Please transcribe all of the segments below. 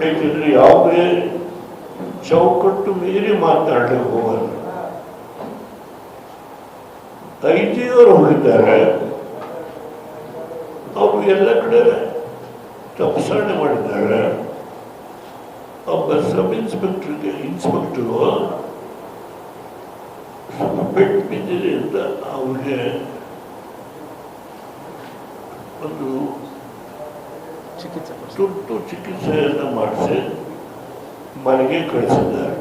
ಯಾಕೆಂದ್ರೆ ಯಾವುದೇ ಚೌಕಟ್ಟು ಮೀರಿ ಮಾತನಾಡಲಿಕ್ಕೆ ಹೋಗಲ್ಲ. ಐಜಿಯವರು ಹೋಗಿದ್ದಾರೆ, ಅವರು ಎಲ್ಲ ಕಡೆ ತಪಾಸಣೆ ಮಾಡಿದ್ದಾರೆ. ಒಬ್ಬ ಸಬ್ ಇನ್ಸ್ಪೆಕ್ಟರು ಪೆಟ್ಟು ಬಿದ್ದಿದೆ ಅಂತ ಅವ್ರಿಗೆ ಒಂದು ತುರ್ತು ಚಿಕಿತ್ಸೆಯನ್ನು ಮಾಡಿಸಿ ಮನೆಗೆ ಕಳಿಸಿದ್ದಾರೆ.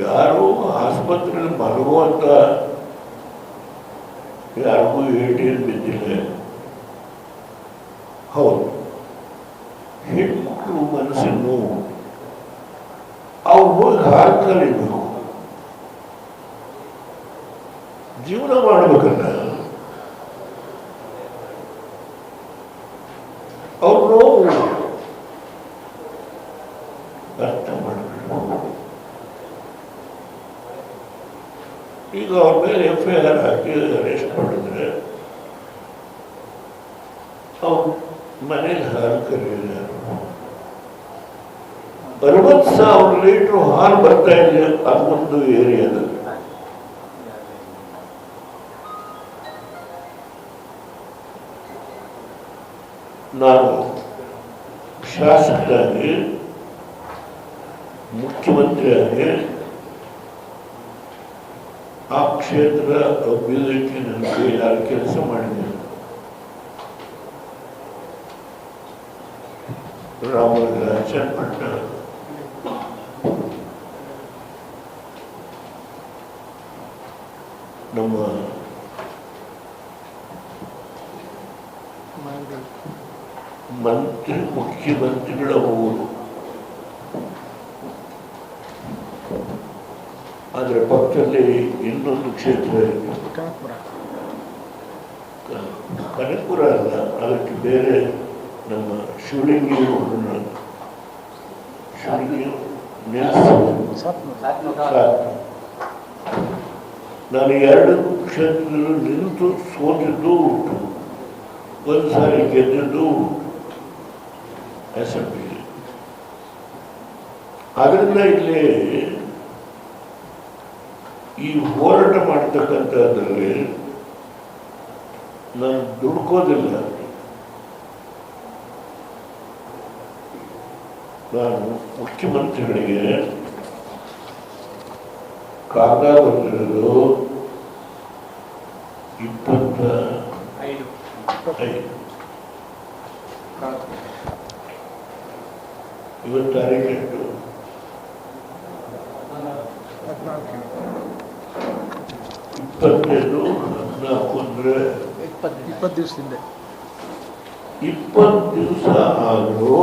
ಯಾರು ಆಸ್ಪತ್ರೆಯಲ್ಲಿ ಮಲಗುವಂತ ಯಾರಿಗೂ ಏಟೇನು ಬಿದ್ದಿಲ್ಲ. ಹೌದು, ಹೆಣ್ಮಕ್ಳು ಮನಸ್ಸಿನ ನೋವು, ಅವ್ರು ಹೋಗಿ ಹಾಲು ಕಲಿಬೇಕು, ಜೀವನ ಮಾಡ್ಬೇಕಲ್ಲ. ಅವ್ರ ನೋವು ಅರ್ಥ ಮಾಡಬೇಕು. ಈಗ ಅವ್ರ ಮೇಲೆ FIR ಹಾಕಿ ಅರೆಸ್ಟ್ ಮಾಡಿದ್ರೆ ಅವ್ರ ಮನೇಲಿ ಹಾಲು ಕರೆಯಿದ್ದಾರೆ. 60,000 ಲೀಟ್ರು ಹಾಲು ಬರ್ತಾ ಇದೆ ಅದೊಂದು ಏರಿಯಾದಲ್ಲಿ. ನಾನು ಶಾಸಕರಾಗಿ, ಮುಖ್ಯಮಂತ್ರಿಯಾಗಿ ಆ ಕ್ಷೇತ್ರ ಅಭಿವೃದ್ಧಿಗೆ ನನ್ನ ಕೈಯಾಗಿ ಕೆಲಸ ಮಾಡಿದ್ದೇನೆ. ರಾಮನಗರ, ಚನ್ನಪಟ್ಟಣ, ನಮ್ಮ ಮುಖ್ಯಮಂತ್ರಿಗಳ ಊರು. ಅದರ ಪಕ್ಕದಲ್ಲಿ ಇನ್ನೊಂದು ಕ್ಷೇತ್ರ ಇದೆ, ಕನಕಪುರ ಅಲ್ಲ, ಅದಕ್ಕೆ ಬೇರೆ ನಮ್ಮ ಶಿವಲಿಂಗಿ ನಾನು 2 ಕ್ಷೇತ್ರದಲ್ಲೂ ನಿಂತು ಸೋತಿದ್ದು ಉಂಟು, ಒಂದು ಸಾರಿ ಗೆದ್ದಿದ್ದು ಅಸೆಂಬ್ಲಿ. ಅದರಿಂದ ಇಲ್ಲಿ ಈ ಹೋರಾಟ ಮಾಡ್ತಕ್ಕಂಥದ್ರಲ್ಲಿ ನಾನು ದುಡ್ಕೋದಿಲ್ಲ. ನಾನು ಮುಖ್ಯಮಂತ್ರಿಗಳಿಗೆ ಕಾಗದ ಬರೆದಿರೋದು 25 ಇವತ್ತು ತಾರೀಖು 25, 14 ಅಂದ್ರೆ 20 ದಿವಸದಿಂದ 20 ದಿವಸ ಆದರೂ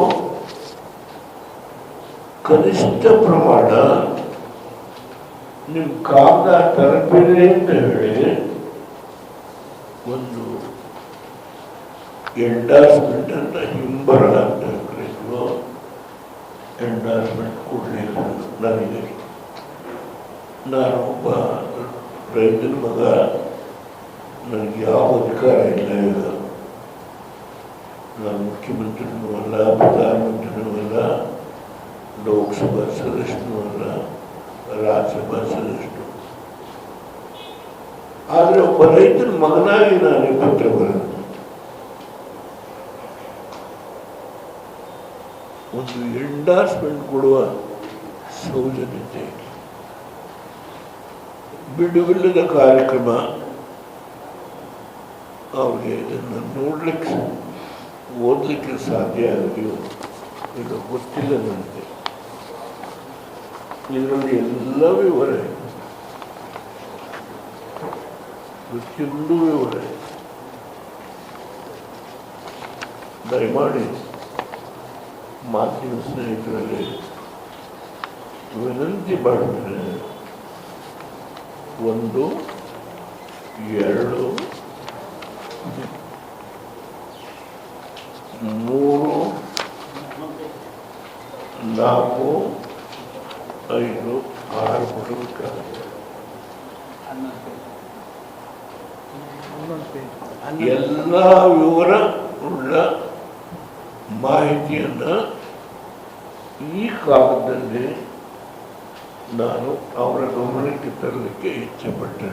ಕನಿಷ್ಠ ಪ್ರಮಾಣ ನಿಮ್ಮ ಕಾಗದ ತಲುಪಿದೆ ಅಂತ ಹೇಳಿ ಒಂದು ಎಂಡಾರ್ಸ್ಮೆಂಟ್ ಅಂತ ಹಿಂಬರಣ ಅಂತ ಹೇಳಿದ್ರು. ಎಂಡಾರ್ಸ್ಮೆಂಟ್ ಕೊಡಲಿಲ್ಲ ನನಗೆ. ನಾನೊಬ್ಬ ರೈತನ ಮಗ, ನನಗೆ ಯಾವ ಅಧಿಕಾರ ಇಲ್ಲ. ಈಗ ನಾನು ಮುಖ್ಯಮಂತ್ರಿನೂ ಅಲ್ಲ, ಪ್ರಧಾನಮಂತ್ರಿನೂ ಅಲ್ಲ, ಲೋಕಸಭಾ ಸದಸ್ಯನೂ ಅಲ್ಲ, ರಾಜ್ಯಸಭಾ ಸದಸ್ಯರು. ಆದರೆ ಒಬ್ಬ ರೈತನ ಮಗನಾಗಿ ನಾನು ಪತ್ರ ಬರೆದು ಒಂದು ಎಂಡಾರ್ಸ್ಮೆಂಟ್ ಕೊಡುವ ಸೌಜನ್ಯತೆ, ಬಿಡುವಿಲ್ಲದ ಕಾರ್ಯಕ್ರಮ. ಅವ್ರಿಗೆ ಇದನ್ನು ನೋಡ್ಲಿಕ್ಕೆ, ಓದಲಿಕ್ಕೆ ಸಾಧ್ಯ ಆಗಿದೆಯೋ ಇದು ಗೊತ್ತಿಲ್ಲ ನನಗೆ. ಇದರಲ್ಲಿ ಎಲ್ಲ ವಿವರ ಇದೆ, ಪ್ರತಿಯೊಂದು ವಿವರ ಇದೆ. ದಯಮಾಡಿ ಮಾಧ್ಯಮ ಸ್ನೇಹಿತರಲ್ಲಿ ವಿನಂತಿ ಮಾಡಿದರೆ 1, 2, 3, 4, 5, 6 ಬರಬೇಕಾಗುತ್ತೆ. ಎಲ್ಲ ವಿವರ ಮಾಹಿತಿಯನ್ನು ಈ ಕಾಲದಲ್ಲಿ ನಾನು ಅವರ ಗಮನಕ್ಕೆ ತರಲಿಕ್ಕೆ ಇಚ್ಛೆಪಟ್ಟೆ.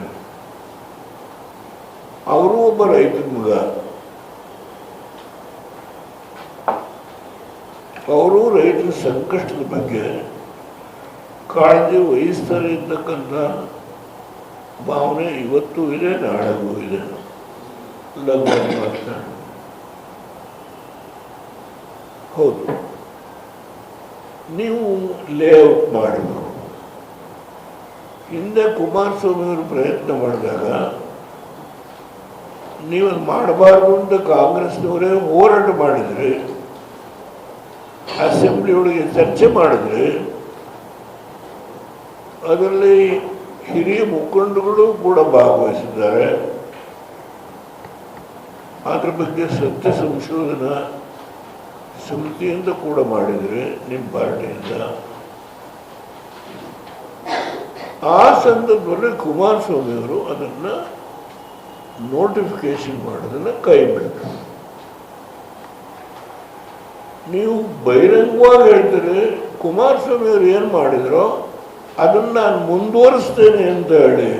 ಅವರು ಒಬ್ಬ ರೈತನ ಮಗ, ಅವರು ರೈತರ ಸಂಕಷ್ಟದ ಬಗ್ಗೆ ಕಾಳಜಿ ವಹಿಸ್ತಾರೆ ಇರ್ತಕ್ಕಂಥ ಭಾವನೆ ಇವತ್ತು ಇದೆ, ನಾಳೆಗೂ ಇದೆ. ಲಗ್ನ ಹೌದು, ನೀವು ಲೇಔಟ್ ಮಾಡಬೇಕು. ಹಿಂದೆ ಕುಮಾರಸ್ವಾಮಿ ಅವರು ಪ್ರಯತ್ನ ಮಾಡಿದಾಗ ನೀವು ಅದು ಮಾಡಬಾರ್ದು ಅಂತ ಕಾಂಗ್ರೆಸ್ನವರೇ ಹೋರಾಟ ಮಾಡಿದರೆ, ಅಸೆಂಬ್ಲಿ ಒಳಗೆ ಚರ್ಚೆ ಮಾಡಿದ್ರೆ, ಅದರಲ್ಲಿ ಹಿರಿಯ ಮುಖಂಡಗಳು ಕೂಡ ಭಾಗವಹಿಸಿದ್ದಾರೆ. ಅದರ ಬಗ್ಗೆ ಸತ್ಯ ಸಂಶೋಧನಾ ಸಮಿತಿಯಿಂದ ಕೂಡ ಮಾಡಿದರೆ ನಿಮ್ಮ ಪಾರ್ಟಿಯಿಂದ. ಆ ಸಂದರ್ಭದಲ್ಲಿ ಕುಮಾರಸ್ವಾಮಿ ಅವರು ಅದನ್ನು ನೋಟಿಫಿಕೇಶನ್ ಮಾಡೋದನ್ನು ಕೈ ಬಿಡ್ತಾರೆ. ನೀವು ಬಹಿರಂಗವಾಗಿ ಹೇಳ್ತೀರಿ ಕುಮಾರಸ್ವಾಮಿ ಅವರು ಏನು ಮಾಡಿದ್ರೋ ಅದನ್ನು ನಾನು ಮುಂದುವರಿಸ್ತೇನೆ ಅಂತ ಹೇಳಿ